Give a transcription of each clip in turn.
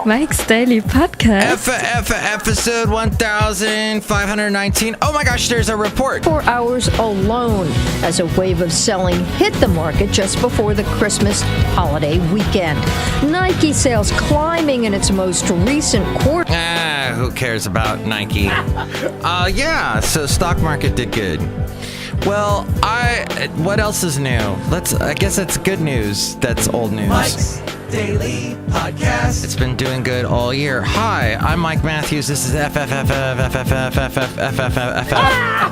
Mike's Daily Podcast. Episode 1519. Oh my gosh, there's a report. 4 hours alone as a wave of selling hit the market just before the Christmas holiday weekend. Nike sales climbing in its most recent quarter. Who cares about Nike? Yeah, so stock market did good. Well, what else is new? I guess that's good news. That's old news. Mike's Daily Podcast. It's been doing good all year. Hi, I'm Mike Matthews. This is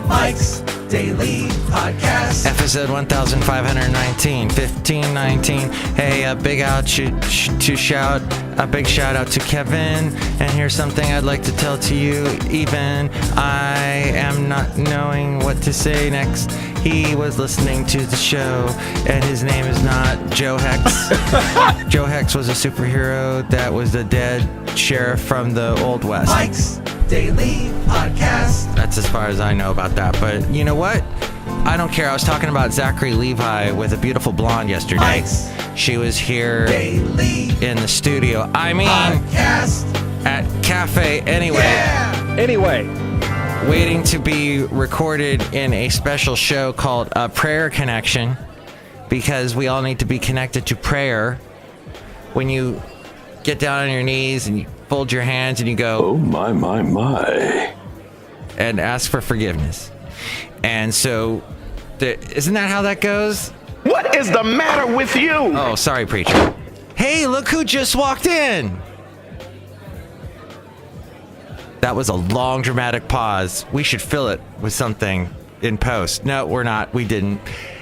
Mike's Daily Podcast. Episode 1519. Hey, a big shout out to Kevin. And here's something I'd like to tell to you. Even I am not knowing what to say next. He was listening to the show, and his name is not Joe Hex. Joe Hex was a superhero that was the dead sheriff from the Old West. Mike's Daily Podcast. That's as far as I know about that. But you know what? I don't care. I was talking about Zachary Levi with a beautiful blonde yesterday. Mike's She was here Daily in the studio. I mean, Podcast. at Café Anyway. Yeah. Anyway. Waiting to be recorded in a special show called Prayer Connection, because we all need to be connected to prayer. When you get down on your knees and you fold your hands and you go, Oh, my. and ask for forgiveness. And so, isn't that how that goes? What is the matter with you? Oh, sorry, preacher. Hey, look who just walked in. That was a long, dramatic pause. We should fill it with something in post. No, we're not. We didn't.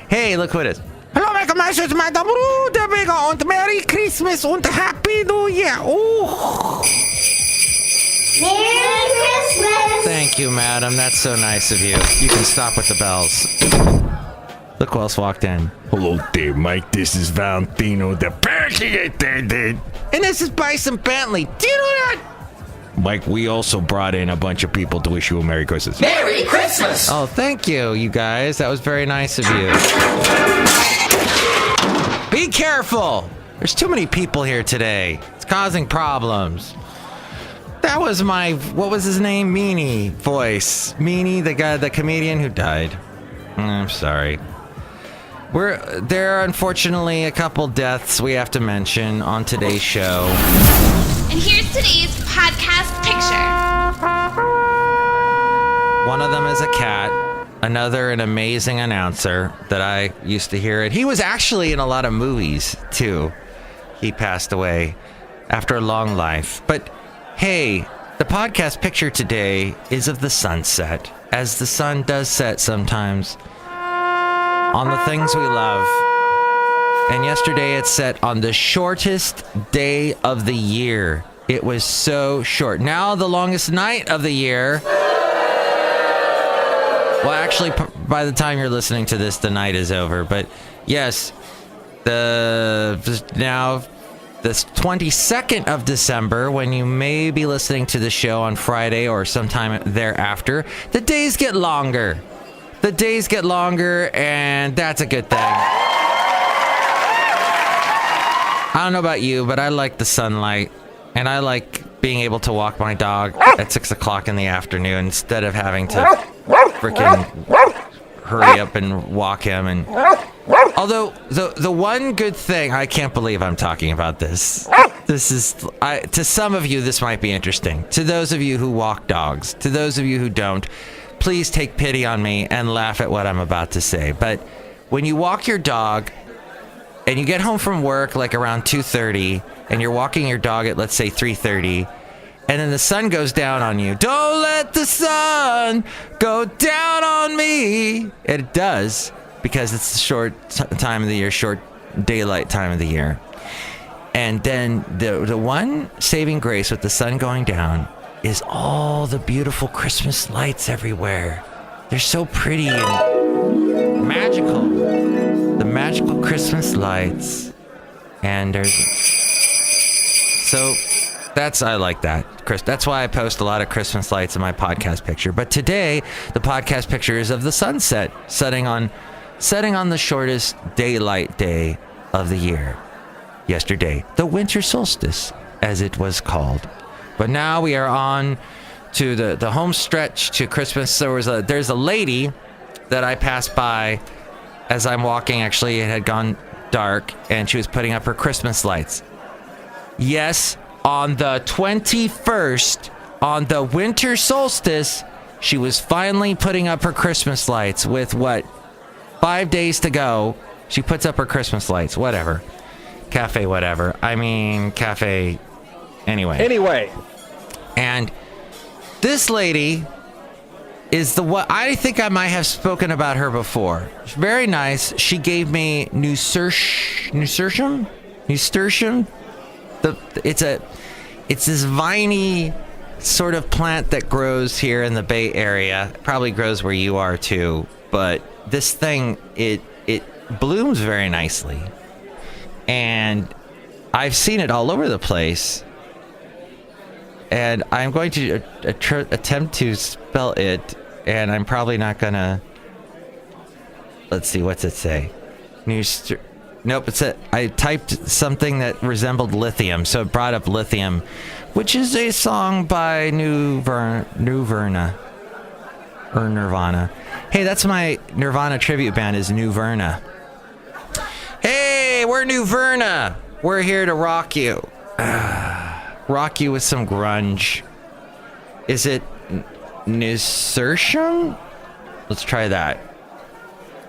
Hey, look who it is. Hello, Madame Rootabega, and Merry Christmas and Happy New Year. Oh. Merry Christmas! Thank you, madam. That's so nice of you. You can stop with the bells. Look who else walked in. Hello there, Mike. This is Valentino, the party attendant. And this is Bison Bentley. Do you know that? Mike, we also brought in a bunch of people to wish you a Merry Christmas. Merry Christmas. Oh, thank you, you guys. That was very nice of you. Be careful. There's too many people here today. It's causing problems. That was what was his name? Meanie voice. Meanie, the comedian who died. I'm sorry. There are unfortunately a couple deaths we have to mention on today's show. And here's today's podcast picture. One of them is a cat. Another, an amazing announcer that I used to hear it. He was actually in a lot of movies, too. He passed away after a long life. But hey, the podcast picture today is of the sunset, as the sun does set sometimes on the things we love. And yesterday it set on the shortest day of the year. It was so short. Now the longest night of the year. Well, actually, by the time you're listening to this, the night is over. But yes, now this 22nd of December, when you may be listening to the show on Friday or sometime thereafter, the days get longer. The days get longer, and that's a good thing. I don't know about you, but I like the sunlight, and I like being able to walk my dog at 6 o'clock in the afternoon instead of having to freaking hurry up and walk him. And although the one good thing, I can't believe I'm talking about this. This is, to some of you, this might be interesting. To those of you who walk dogs, to those of you who don't, please take pity on me and laugh at what I'm about to say. But when you walk your dog and you get home from work like around 2:30 and you're walking your dog at, let's say, 3:30, and then the sun goes down on you. Don't let the sun go down on me. And it does, because it's the short time of the year, short daylight time of the year. And then the one saving grace with the sun going down is all the beautiful Christmas lights everywhere. They're so pretty and magical. The magical Christmas lights. And there's... So I like that. That's why I post a lot of Christmas lights in my podcast picture. But today, the podcast picture is of the sunset setting on the shortest daylight day of the year. Yesterday, the winter solstice. as it was called. But now we are on to the home stretch to Christmas. There's a lady that I passed by as I'm walking. Actually, it had gone dark, and she was putting up her Christmas lights. Yes, on the 21st, on the winter solstice, she was finally putting up her Christmas lights with 5 days to go. She puts up her Christmas lights, whatever. Café, whatever. I mean, Café Anyway. And this lady is I think I might have spoken about her before. She's very nice. She gave me Nasturtium. It's this viney sort of plant that grows here in the Bay Area. It probably grows where you are too. But this thing, it blooms very nicely. And I've seen it all over the place. And I'm going to attempt to spell it, and I'm probably not gonna. Let's see, what's it say? Nope, I typed something that resembled lithium, so it brought up Lithium, which is a song by Nirvana. Hey, that's my Nirvana tribute band, is Nirvana. Hey, we're Nirvana. We're here to rock you. Rock you with some grunge. Is it Nasturtium? Let's try that.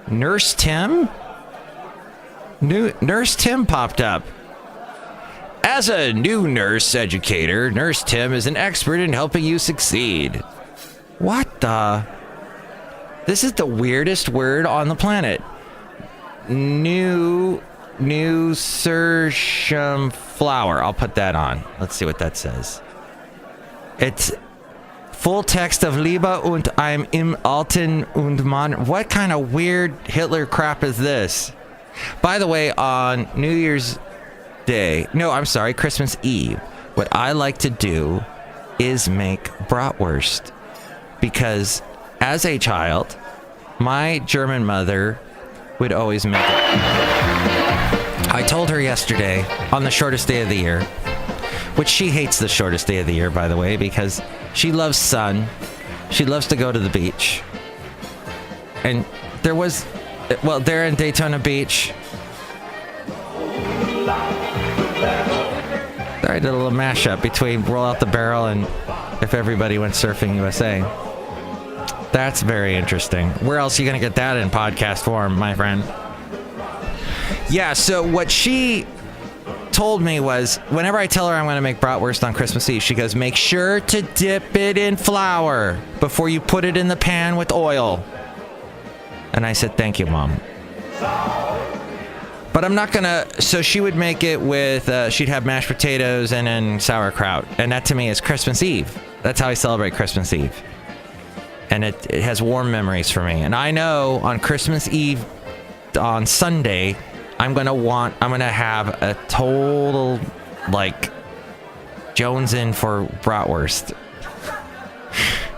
Nurse Tim? Nurse Tim popped up. As a new nurse educator, Nurse Tim is an expert in helping you succeed. What the? This is the weirdest word on the planet. Nasturtium flower. I'll put that on. Let's see what that says. It's full text of Liebe und I'm im Alten und Mann. What kind of weird Hitler crap is this? By the way, on New Year's Day, Christmas Eve, what I like to do is make bratwurst. Because as a child, my German mother would always make it. I told her yesterday, on the shortest day of the year, which she hates the shortest day of the year, by the way, because she loves sun. She loves to go to the beach. And there in Daytona Beach. I did a little mashup between Roll Out the Barrel and If Everybody Went Surfing USA. That's very interesting. Where else are you going to get that in podcast form, my friend? Yeah, so what she told me was, whenever I tell her I'm going to make bratwurst on Christmas Eve, she goes, make sure to dip it in flour before you put it in the pan with oil. And I said, thank you, Mom. But I'm not going to... So she would make it with... she'd have mashed potatoes and then sauerkraut. And that to me is Christmas Eve. That's how I celebrate Christmas Eve. And it has warm memories for me. And I know on Christmas Eve, on Sunday, I'm going to have a total, Jones in for bratwurst.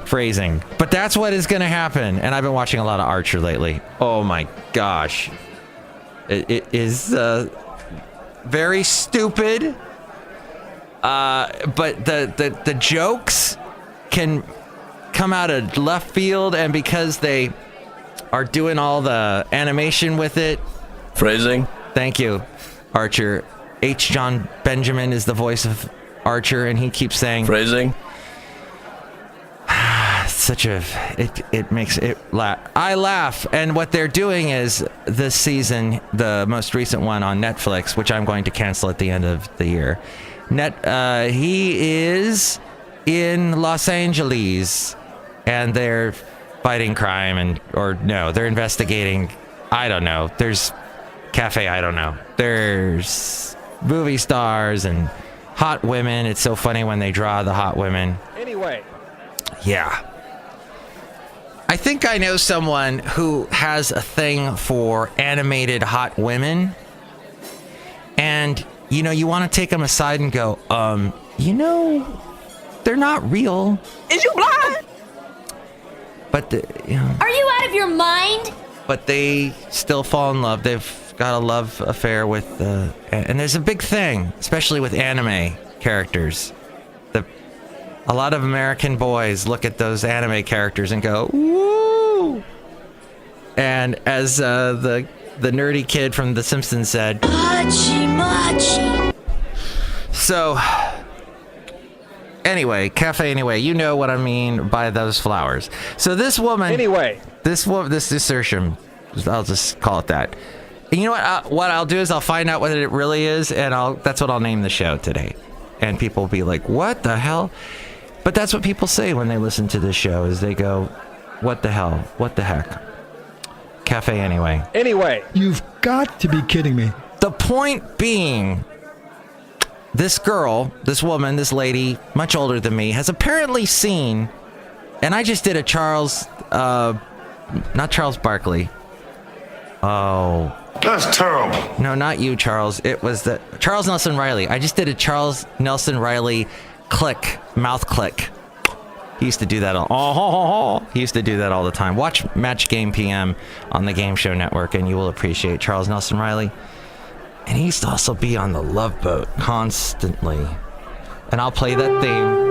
Phrasing. But that's what is going to happen. And I've been watching a lot of Archer lately. Oh my gosh. It is very stupid. But the jokes can come out of left field, and because they are doing all the animation with it. Phrasing. Thank you, Archer. H. John Benjamin is the voice of Archer, and he keeps saying phrasing. It makes it laugh. I laugh. And what they're doing is this season, the most recent one on Netflix, which I'm going to cancel at the end of the year. He is in Los Angeles, and they're fighting crime, they're investigating. I don't know. There's cafe. I don't know. There's movie stars and hot women. It's so funny when they draw the hot women. Anyway. Yeah. I think I know someone who has a thing for animated hot women. And, you want to take them aside and go, they're not real. Is you blind? But, Are you out of your mind? But they still fall in love. They've got a love affair with, and there's a big thing, especially with anime characters. A lot of American boys look at those anime characters and go, woo! And as the nerdy kid from The Simpsons said, machi machi. So, anyway, Café Anyway, you know what I mean by those flowers. So this woman... Anyway. This assertion, I'll just call it that. And you know what I'll do is I'll find out what it really is, and that's what I'll name the show today. And people will be like, what the hell? But that's what people say when they listen to this show, is they go, what the hell? What the heck? Café Anyway. Anyway. You've got to be kidding me. The point being, this girl, this woman, this lady, much older than me, has apparently seen, and I just did a not Charles Barkley. Oh. That's terrible. No, not you, Charles. It was Charles Nelson Riley. I just did a Charles Nelson Riley mouth click. He used to do that He used to do that all the time. Watch Match Game PM on the Game Show Network, and you will appreciate Charles Nelson Riley. And he used to also be on the Love Boat constantly. And I'll play that theme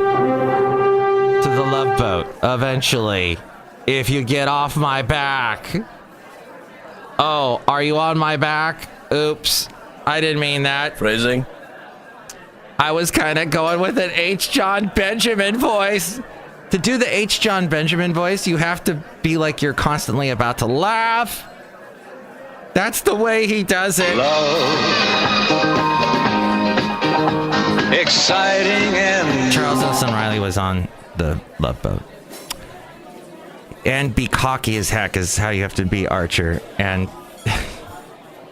to the Love Boat eventually. If you get off my back. Oh, are you on my back? Oops. I didn't mean that. Phrasing. I was kind of going with an H. John Benjamin voice. To do the H. John Benjamin voice, you have to be like you're constantly about to laugh. That's the way he does it. Love. Exciting and... Charles Nelson Riley was on the Love Boat. And be cocky as heck is how you have to be Archer. And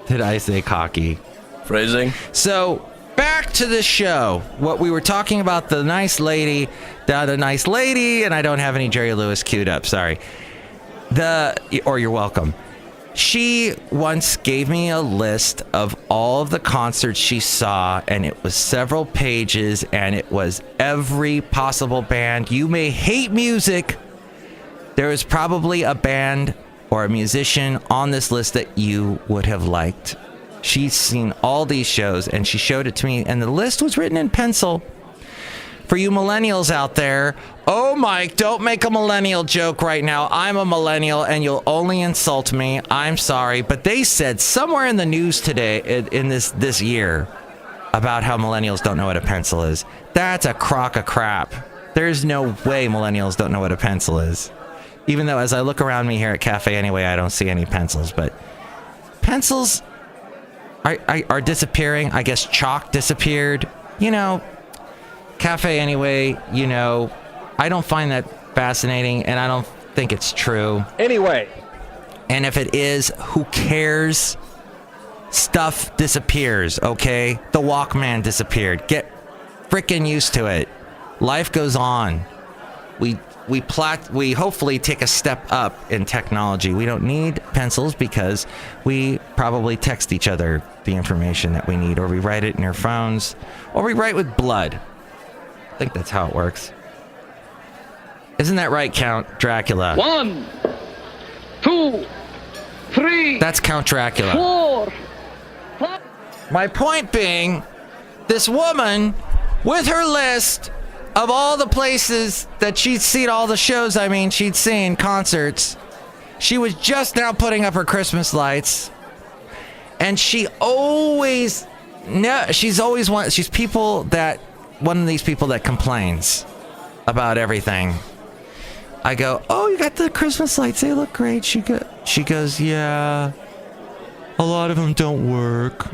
did I say cocky? Phrasing. So, back to the show. What we were talking about, the nice lady, and I don't have any Jerry Lewis queued up, sorry. Or you're welcome. She once gave me a list of all of the concerts she saw, and it was several pages, and it was every possible band. You may hate music. There was probably a band or a musician on this list that you would have liked. She's seen all these shows, and she showed it to me, and the list was written in pencil. For you millennials out there, oh, Mike, don't make a millennial joke right now. I'm a millennial, and you'll only insult me. I'm sorry, but they said somewhere in the news today, in this year, about how millennials don't know what a pencil is. That's a crock of crap. There's no way millennials don't know what a pencil is. Even though as I look around me here at Café Anyway, I don't see any pencils, but pencils are disappearing. I guess chalk disappeared. You know, Café Anyway, you know, I don't find that fascinating, and I don't think it's true. Anyway. And if it is, who cares? Stuff disappears, okay? The Walkman disappeared. Get frickin' used to it. Life goes on. We hopefully take a step up in technology. We don't need pencils because we probably text each other the information that we need, or we write it in our phones, or we write with blood. I think that's how it works. Isn't that right, Count Dracula? 1, 2, 3. That's Count Dracula. 4, 5. My point being, this woman, with her list of all the places that she'd seen, all the shows, she'd seen, concerts, she was just now putting up her Christmas lights. And she's always one of these people that complains about everything. I go, oh, you got the Christmas lights, they look great. She goes, yeah, a lot of them don't work.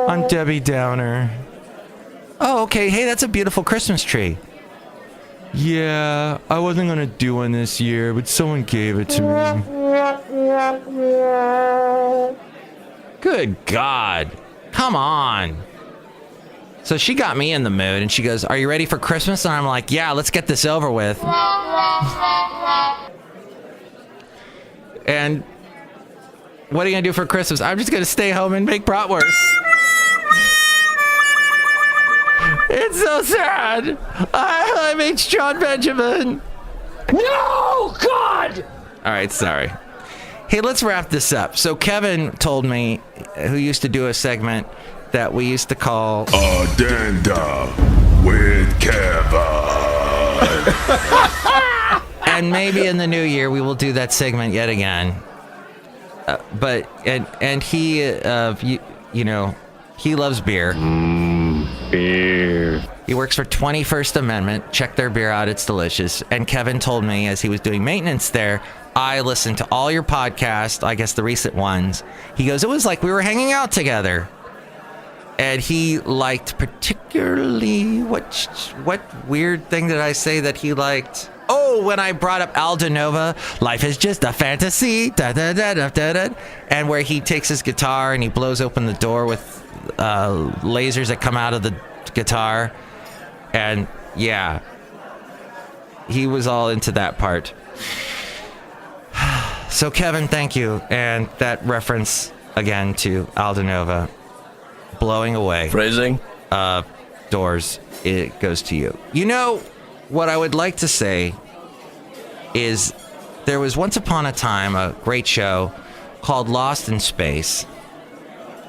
I'm Debbie Downer. Oh, okay. Hey, that's a beautiful Christmas tree. Yeah, I wasn't going to do one this year, but someone gave it to me. Good God. Come on. So she got me in the mood, and she goes, are you ready for Christmas? And I'm like, yeah, let's get this over with. And what are you going to do for Christmas? I'm just going to stay home and make bratwurst. It's so sad. I'm H. John Benjamin. No, God! All right, sorry. Hey, let's wrap this up. So Kevin told me, who used to do a segment that we used to call Addenda with Kevin. And maybe in the new year we will do that segment yet again. But he, you know, he loves beer. Beer. He works for 21st Amendment. Check their beer out. It's delicious. And Kevin told me as he was doing maintenance there, I listened to all your podcasts, I guess the recent ones. He goes, it was like we were hanging out together. And he liked particularly, what weird thing did I say that he liked? Oh, when I brought up Aldo Nova, Life is Just a Fantasy, da da da da da da, and where he takes his guitar and he blows open the door with lasers that come out of the guitar. And yeah, he was all into that part. So Kevin, thank you. And that reference again to Aldo Nova, blowing away. Phrasing? Doors, it goes to you. You know, what I would like to say is there was once upon a time a great show called Lost in Space.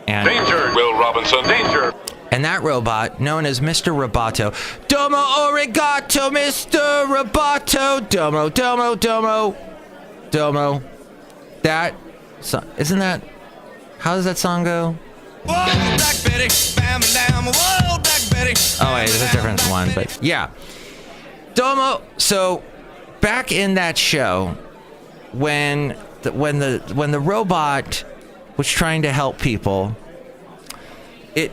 And Danger, Will Robinson, danger. And that robot, known as Mr. Roboto, Domo Arigato, Mr. Roboto, Domo, Domo, Domo, Domo. That, isn't that, how does that song go? Oh wait, it's a different one, but yeah. Domo. So back in that show, when the robot was trying to help people, it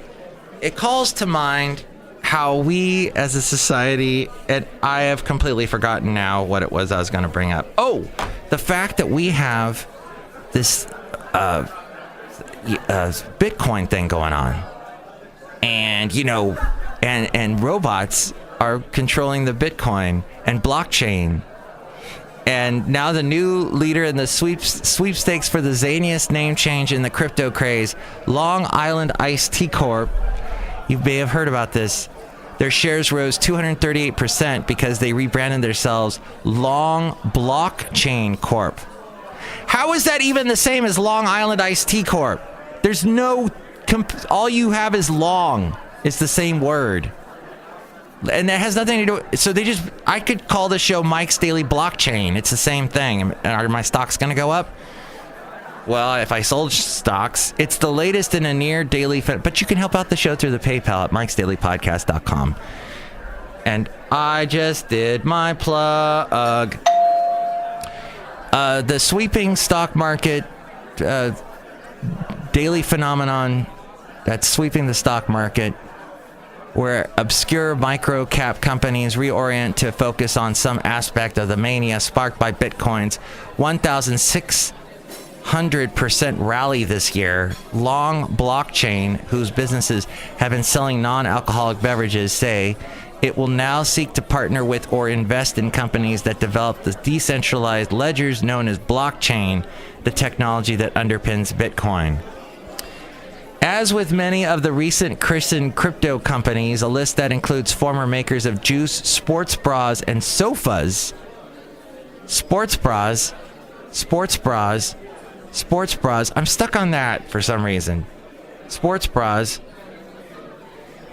calls to mind how we as a society, and I have completely forgotten now what it was I was going to bring up. Oh, the fact that we have this Bitcoin thing going on, and you know, and robots are controlling the Bitcoin and blockchain. And now the new leader in the sweepstakes for the zaniest name change in the crypto craze, Long Island Iced Tea Corp. You may have heard about this. Their shares rose 238% because they rebranded themselves Long Blockchain Corp. How is that even the same as Long Island Iced Tea Corp? There's no... all you have is long. It's the same word. And that has nothing to do with... So they just... I could call the show Mike's Daily Blockchain. It's the same thing. Are my stocks going to go up? Well, if I sold stocks, it's the latest in a near daily... But you can help out the show through the PayPal at mikesdailypodcast.com. And I just did my plug. The sweeping stock market daily phenomenon that's sweeping the stock market, where obscure micro-cap companies reorient to focus on some aspect of the mania sparked by Bitcoin's 1,600% rally this year. Long Blockchain, whose businesses have been selling non-alcoholic beverages, say it will now seek to partner with or invest in companies that develop the decentralized ledgers known as blockchain, the technology that underpins Bitcoin. As with many of the recent christened crypto companies, a list that includes former makers of juice, sports bras, and sofas. Sports bras. I'm stuck on that for some reason. Sports bras.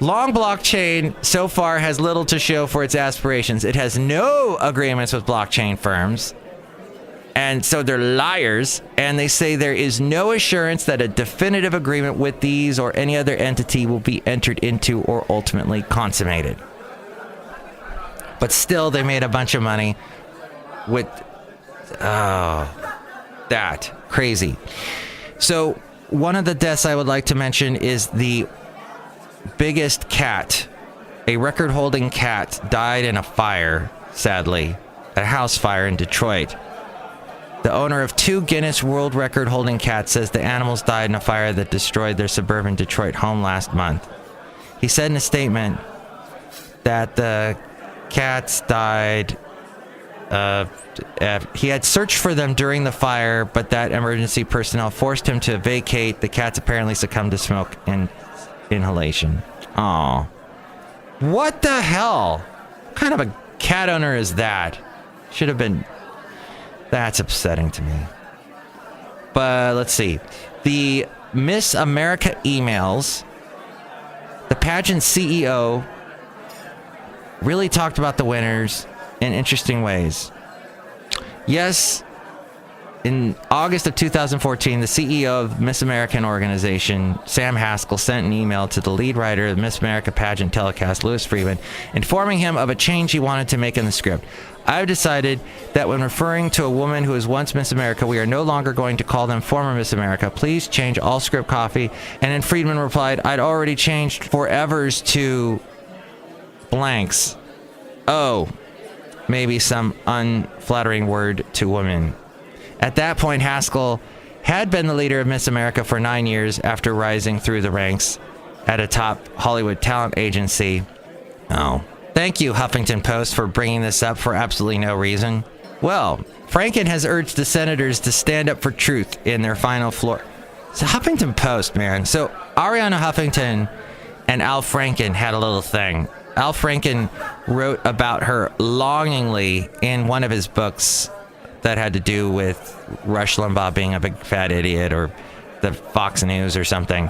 Long Blockchain so far has little to show for its aspirations. It has no agreements with blockchain firms. And so they're liars, and they say there is no assurance that a definitive agreement with these or any other entity will be entered into or ultimately consummated. But still, they made a bunch of money with... that. Crazy. So, one of the deaths I would like to mention is the biggest cat. A record-holding cat died in a fire, sadly. A house fire in Detroit. The owner of 2 Guinness World Record holding cats says the animals died in a fire that destroyed their suburban Detroit home last month. He said in a statement that the cats died. He had searched for them during the fire, but that emergency personnel forced him to vacate. The cats apparently succumbed to smoke and inhalation. Oh, what the hell? What kind of a cat owner is that? Should have been... That's upsetting to me. But let's see. The Miss America emails, the pageant CEO really talked about the winners in interesting ways. Yes, in August of 2014, the CEO of Miss American organization, Sam Haskell, sent an email to the lead writer of the Miss America pageant telecast, Louis Friedman, informing him of a change he wanted to make in the script. I've decided that when referring to a woman who was once Miss America, we are no longer going to call them former Miss America. Please change all script copy. And then Friedman replied, I'd already changed forevers to blanks. Oh, maybe some unflattering word to woman. At that point, Haskell had been the leader of Miss America for 9 years after rising through the ranks at a top Hollywood talent agency. Oh. Thank you, Huffington Post, for bringing this up for absolutely no reason. Well, Franken has urged the senators to stand up for truth in their final floor. So Huffington Post, man. So Ariana Huffington and Al Franken had a little thing. Al Franken wrote about her longingly in one of his books that had to do with Rush Limbaugh being a big fat idiot or the Fox News or something.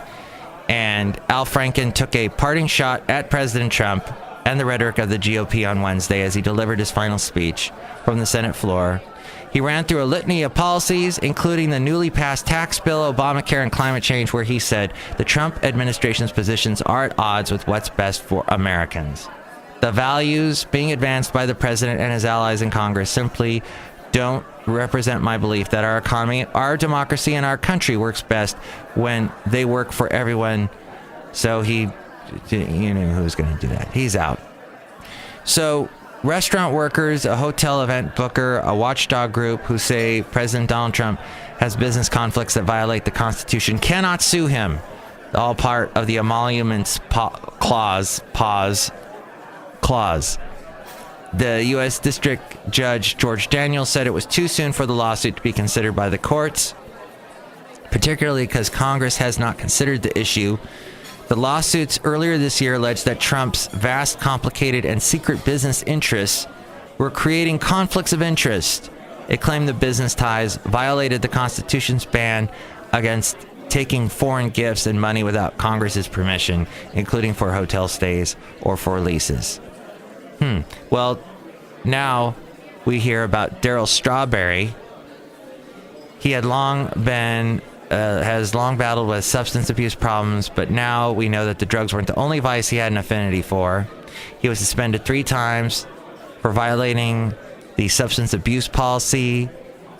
And Al Franken took a parting shot at President Trump and the rhetoric of the GOP on Wednesday as he delivered his final speech from the Senate floor. He ran through a litany of policies, including the newly passed tax bill, Obamacare, and climate change, where he said the Trump administration's positions are at odds with what's best for Americans. The values being advanced by the president and his allies in Congress simply don't represent my belief that our economy, our democracy, and our country works best when they work for everyone. So you knew who was going to do that. He's out. So restaurant workers, a hotel event booker, a watchdog group who say President Donald Trump has business conflicts that violate the Constitution cannot sue him. All part of the emoluments clause. The U.S. District Judge George Daniels said it was too soon for the lawsuit to be considered by the courts, particularly because Congress has not considered the issue. The lawsuits earlier this year alleged that Trump's vast, complicated, and secret business interests were creating conflicts of interest. It claimed the business ties violated the Constitution's ban against taking foreign gifts and money without Congress's permission, including for hotel stays or for leases. Well, now we hear about Darryl Strawberry. He had has long battled with substance abuse problems, but now we know that the drugs weren't the only vice he had an affinity for. He was suspended 3 times for violating the substance abuse policy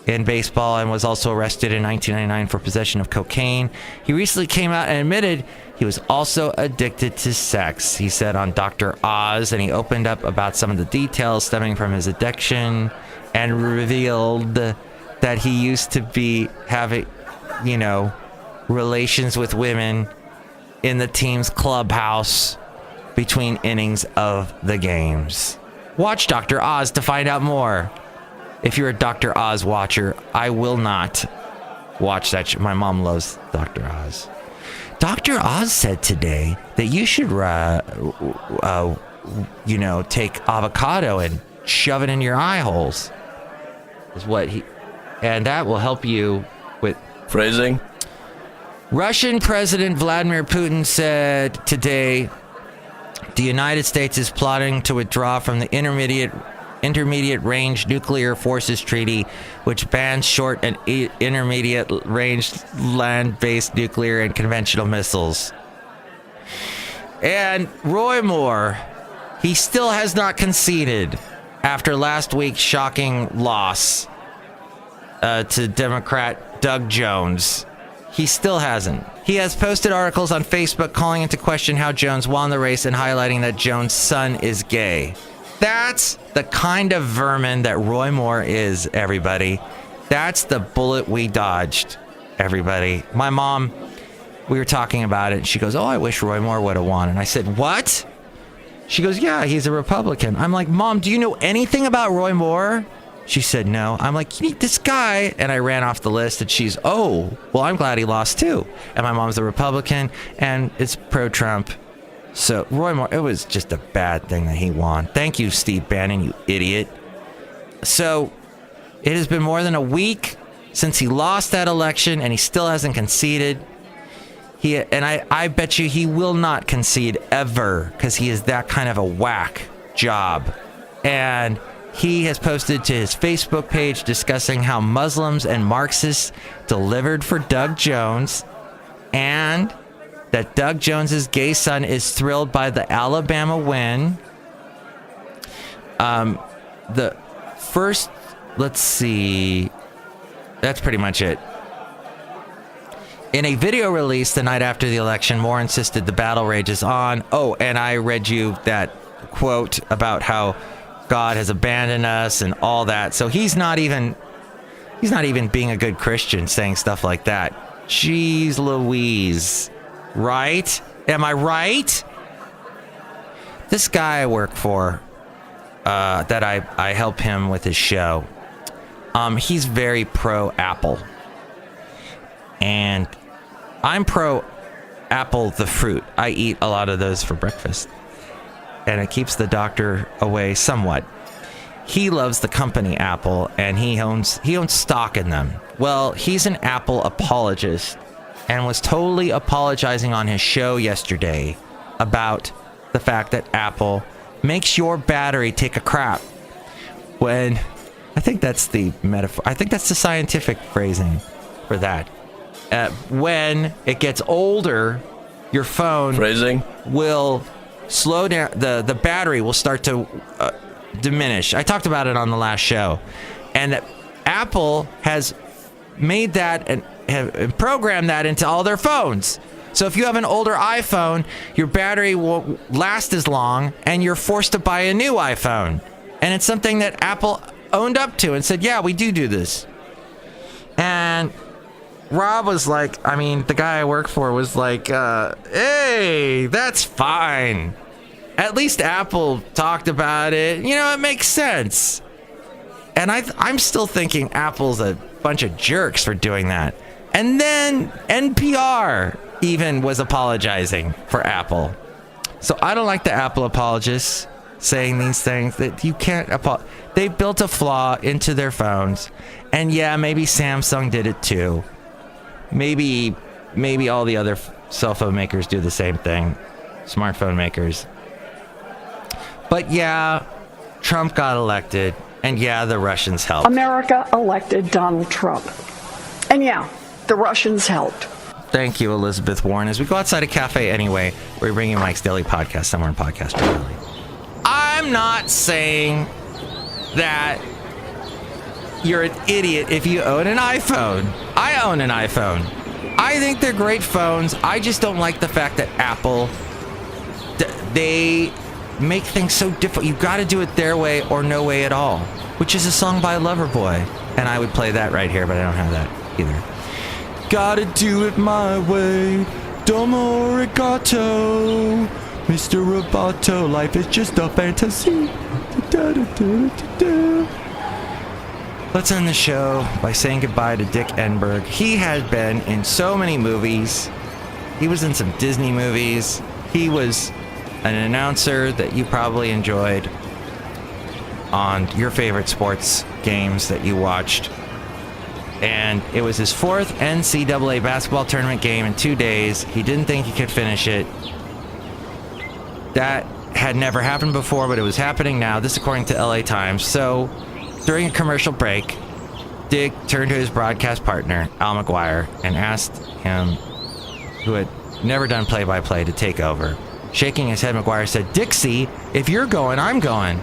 in baseball and was also arrested in 1999 for possession of cocaine. He recently came out and admitted he was also addicted to sex. He said on Dr. Oz, and he opened up about some of the details stemming from his addiction and revealed that he used to be having, relations with women in the team's clubhouse between innings of the games. Watch Dr. Oz to find out more. If you're a Dr. Oz watcher, I will not watch that. My mom loves Dr. Oz. Dr. Oz said today that you should, take avocado and shove it in your eye holes. And that will help you with phrasing. Russian President Vladimir Putin said today the United States is plotting to withdraw from the Intermediate Range Nuclear Forces Treaty, which bans short and intermediate range land-based nuclear and conventional missiles. And Roy Moore, he still has not conceded after last week's shocking loss to Democrat Doug Jones. He still hasn't. He has posted articles on Facebook calling into question how Jones won the race and highlighting that Jones' son is gay. That's the kind of vermin that Roy Moore is, everybody. That's the bullet we dodged, everybody. My mom, we were talking about it, and she goes, I wish Roy Moore would have won. And I said, what? She goes, yeah, he's a Republican. I'm like, Mom, do you know anything about Roy Moore? She said, no. I'm like, you need this guy. And I ran off the list, and she's, well, I'm glad he lost too. And my mom's a Republican, and it's pro-Trump. So, Roy Moore, it was just a bad thing that he won. Thank you, Steve Bannon, you idiot. So, it has been more than a week since he lost that election and he still hasn't conceded. I bet you he will not concede ever, because he is that kind of a whack job. And he has posted to his Facebook page discussing how Muslims and Marxists delivered for Doug Jones, and that Doug Jones's gay son is thrilled by the Alabama win. The first, let's see, that's pretty much it. In a video released the night after the election, Moore insisted the battle rages on. Oh, and I read you that quote about how God has abandoned us and all that. So he's not even being a good Christian saying stuff like that. Jeez Louise. Right? Am I right? This guy I work for, that I help him with his show, he's very pro Apple. And I'm pro apple the fruit. I eat a lot of those for breakfast. And it keeps the doctor away somewhat. He loves the company Apple, and he owns stock in them. Well, he's an Apple apologist and was totally apologizing on his show yesterday about the fact that Apple makes your battery take a crap. When I think that's the metaphor. I think that's the scientific phrasing for that. When it gets older, your phone will slow down. The battery will start to diminish. I talked about it on the last show. And Apple has made that and have programmed that into all their phones. So if you have an older iPhone, your battery won't last as long, and you're forced to buy a new iPhone. And it's something that Apple owned up to and said, yeah, we do this. And Rob was like, the guy I work for was like, hey, that's fine. At least Apple talked about it. It makes sense. And I'm still thinking Apple's a bunch of jerks for doing that. And then NPR even was apologizing for Apple. So I don't like the Apple apologists saying these things that you can't they built a flaw into their phones. And yeah, maybe Samsung did it too. Maybe all the other cell phone makers do the same thing. Smartphone makers. But yeah, Trump got elected. And yeah, the Russians helped. America elected Donald Trump. And yeah, the Russians helped. Thank you, Elizabeth Warren. As we go outside of Café Anyway, we bring you Mike's Daily Podcast, somewhere in Podcast Valley. I'm not saying that you're an idiot if you own an iPhone. I own an iPhone. I think they're great phones. I just don't like the fact that Apple, they make things so difficult. You've got to do it their way or no way at all, which is a song by Loverboy. And I would play that right here, but I don't have that either. Gotta do it my way. Domo arigato. Mr. Roboto, life is just a fantasy. Let's end the show by saying goodbye to Dick Enberg. He has been in so many movies. He was in some Disney movies. He was an announcer that you probably enjoyed on your favorite sports games that you watched. And it was his fourth NCAA basketball tournament game in 2 days. He didn't think he could finish it. That had never happened before, but it was happening now. This according to LA Times. So during a commercial break, Dick turned to his broadcast partner, Al McGuire, and asked him, who had never done play-by-play, to take over. Shaking his head, McGuire said, "Dixie, if you're going, I'm going."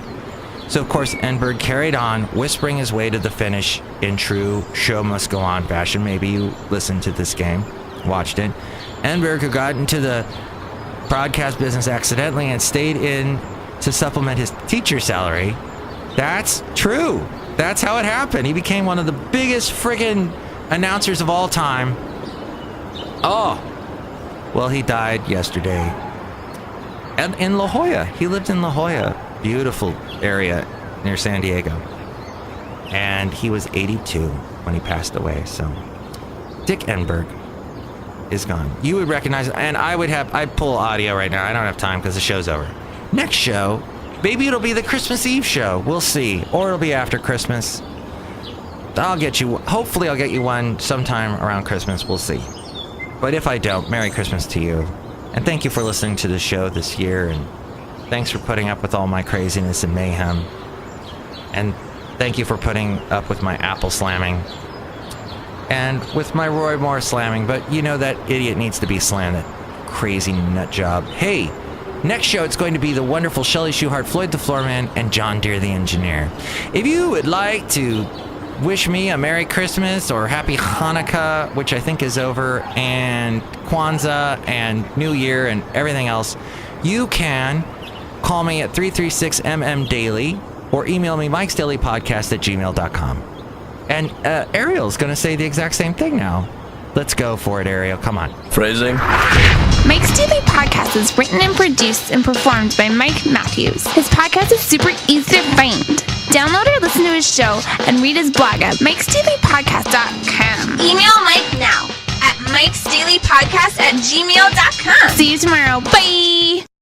So, of course, Enberg carried on, whispering his way to the finish in true show must go on fashion. Maybe you listened to this game, watched it. Enberg, who got into the broadcast business accidentally and stayed in to supplement his teacher salary. That's true. That's how it happened. He became one of the biggest friggin' announcers of all time. Oh, well, he died yesterday. And in La Jolla. He lived in La Jolla. Beautiful area near San Diego. And he was 82 when he passed away. So Dick Enberg is gone. You would recognize it. And I'd pull audio right now. I don't have time because the show's over. Next show, maybe it'll be the Christmas Eve show. We'll see. Or it'll be after Christmas. I'll get you. Hopefully, I'll get you one sometime around Christmas. We'll see. But if I don't, Merry Christmas to you. And thank you for listening to the show this year. And thanks for putting up with all my craziness and mayhem. And thank you for putting up with my apple slamming. And with my Roy Moore slamming. But you know that idiot needs to be slammed. That crazy nut job. Hey, next show it's going to be the wonderful Chely Shoehart, Floyd the Floorman, and John Deere the Engineer. If you would like to wish me a Merry Christmas or Happy Hanukkah, which I think is over, and Kwanzaa and New Year and everything else, you can call me at 336-MM-DAILY or email me mikesdailypodcast@gmail.com. And Ariel's going to say the exact same thing now. Let's go for it, Ariel. Come on. Phrasing. Mike's Daily Podcast is written and produced and performed by Mike Matthews. His podcast is super easy to find. Download or listen to his show and read his blog at mikesdailypodcast.com. Email Mike now at mikesdailypodcast@gmail.com. See you tomorrow. Bye!